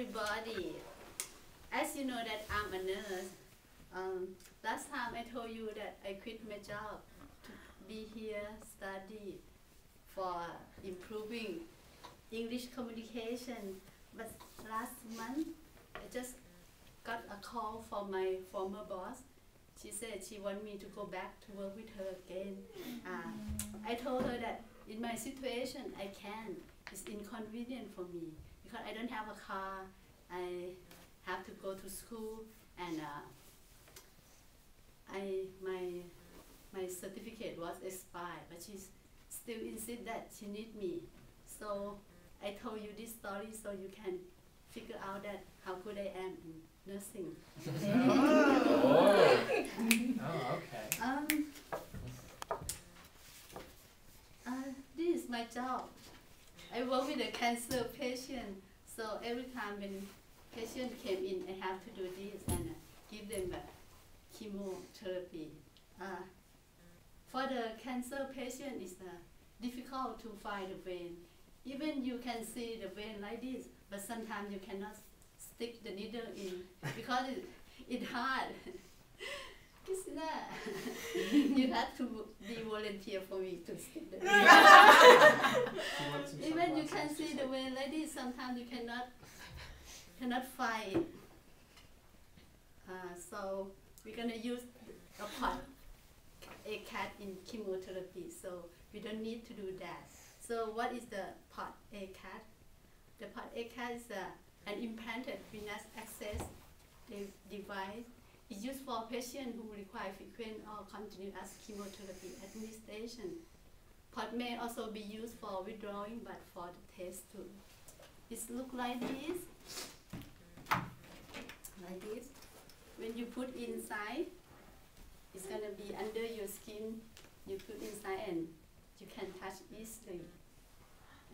everybody. As you know that I'm a nurse. Last time I told you that I quit my job to be here, study for improving English communication. But last month, I just got a call from my former boss. She said she wants me to go back to work with her again. I told her that in my situation, I can. It's inconvenient for me because I don't have a car. I have to go to school, and my certificate was expired, but she still insists that she needs me. So I told you this story so you can figure out that how good I am in nursing. Okay. This is my job. I work with a cancer patient, so every time when patient came in, I have to do this and give them chemotherapy. For the cancer patient, it's difficult to find the vein. Even you can see the vein like this, but sometimes you cannot stick the needle in because it's hard. Isn't that? You have to be volunteer for me to stick the needle. Even you can see the vein like this, sometimes you cannot find it. So we're gonna use a pot ACAT in chemotherapy, so we don't need to do that. So what is the pot ACAT? The pot ACAT is an implanted venous access device. It's used for patients who require frequent or continuous chemotherapy administration. Pot may also be used for withdrawing, but for the test too. It looks like this. Like this. When you put inside, it's gonna be under your skin. You put inside and you can touch easily.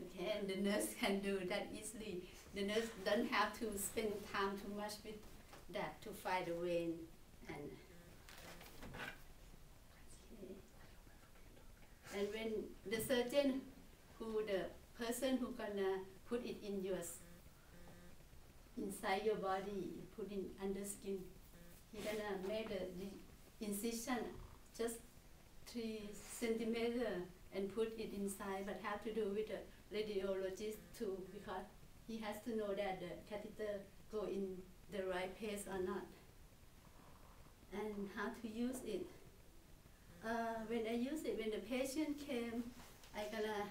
Okay, and the nurse can do that easily. The nurse don't have to spend time too much with that to find the vein. And when the surgeon, the person who gonna put it in inside your body, put in under skin, he gonna make the incision just 3 centimeters and put it inside, but have to do with the radiologist too, because he has to know that the catheter go in the right place or not, and how to use it. When I use it, when the patient came, I gonna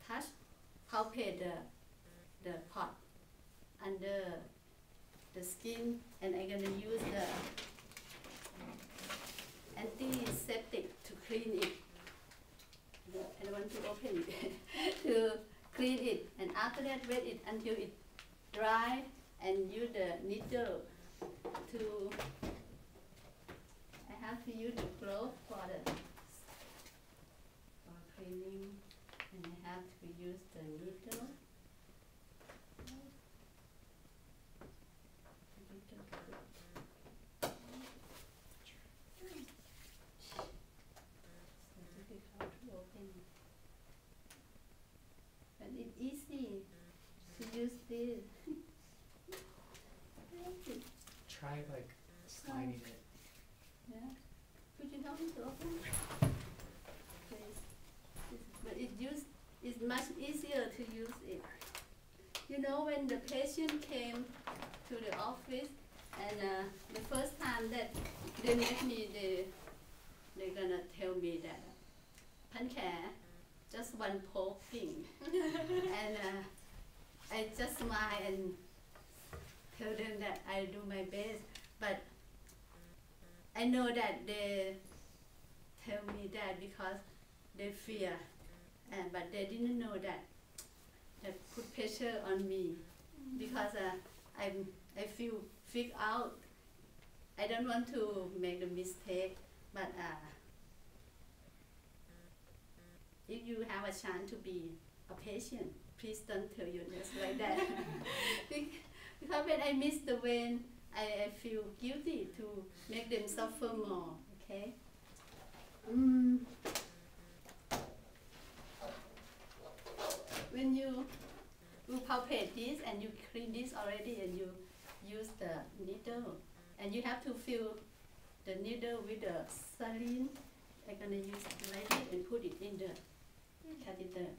touch, palpate the pot under the skin, and I'm gonna use the antiseptic to clean it. I want to open it to clean it, and after that wet it until it dry, and use the needle to. I have to use the glove for cleaning, and I have to use the needle. But it's easy to use this. Try like sliding it. Yeah. Could you help me to open? Please. But it's much easier to use it. You know, when the patient came to the office, and the first time that they met me, they're gonna tell me that Pankare, just one poking. And I just smile and tell them that I do my best, but I know that they tell me that because they fear, but they didn't know that put pressure on me, because I feel freaked out. I don't want to make a mistake, but if you have a chance to be a patient, please don't tell your nurse like that. Because when I miss the vein, I feel guilty to make them suffer more, okay? When you you palpate this and you clean this already and you use the needle. And you have to fill the needle with the saline. I'm gonna use it like this and put it in the catheter.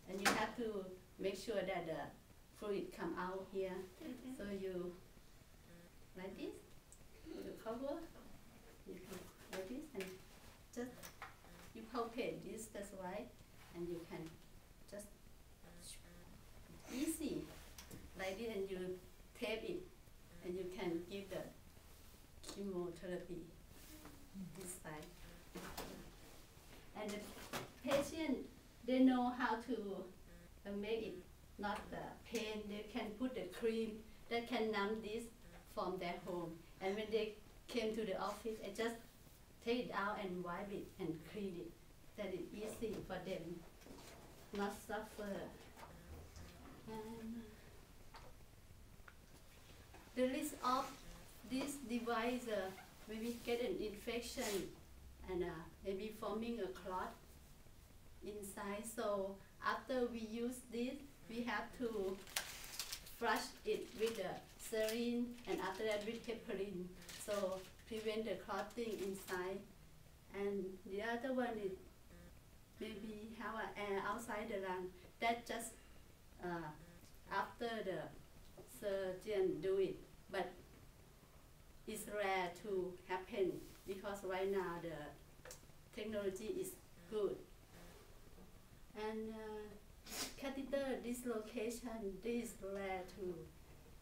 And you have to make sure that the fluid come out here. So you, like this, you cover, you can like this and just, you palpate this, that's right. And you can just, easy, like this, and you tape it. And you can give the chemotherapy this side. And the patient, they know how to make it not the pain. They can put the cream that can numb this from their home. And when they came to the office, I just take it out and wipe it and clean it. That is easy for them, not suffer. And the risk of this device maybe get an infection and maybe forming a clot inside. So after we use this, we have to flush it with the saline and after that with heparin. So prevent the clotting inside. And the other one is maybe have an air outside the lung. That just after the surgeon do it. But it's rare to happen because right now the technology is good. And catheter dislocation, this is rare too.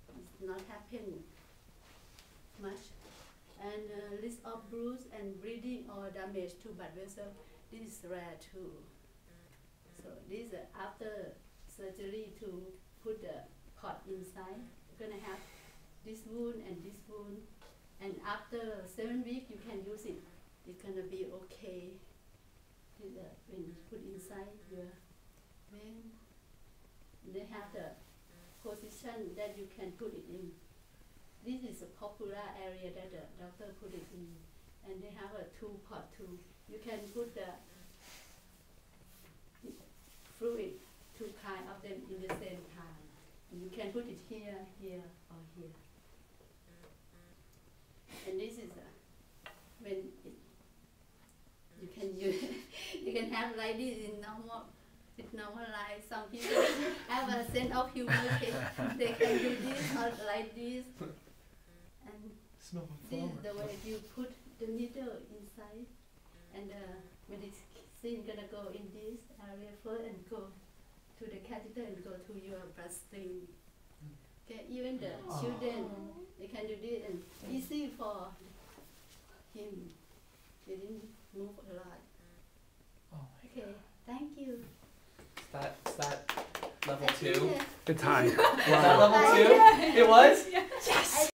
It's not happen much. And risk of bruise and bleeding or damage to blood vessel, this is rare too. So this after surgery to put the cord inside, you're gonna have this wound and this wound. And after 7 weeks, you can use it. It's gonna be okay. When you put inside your vein, they have the position that you can put it in. This is a popular area that the doctor put it in. And they have a two-pot too. You can put the fluid, two kind of them in the same time. And you can put it here, here, or here. And this is when you can use, you can have like this in normal life. Some people have a sense of humor. They can do this or like this. And this is the way you put the needle inside. And medicine gonna go in this area first and go to the catheter and go to your bloodstream. Okay, even the children, they can do this and easy for him. He didn't move a lot. Oh my Okay, thank you. Is that level I think 2? that- It's high. Is that level 2? It was?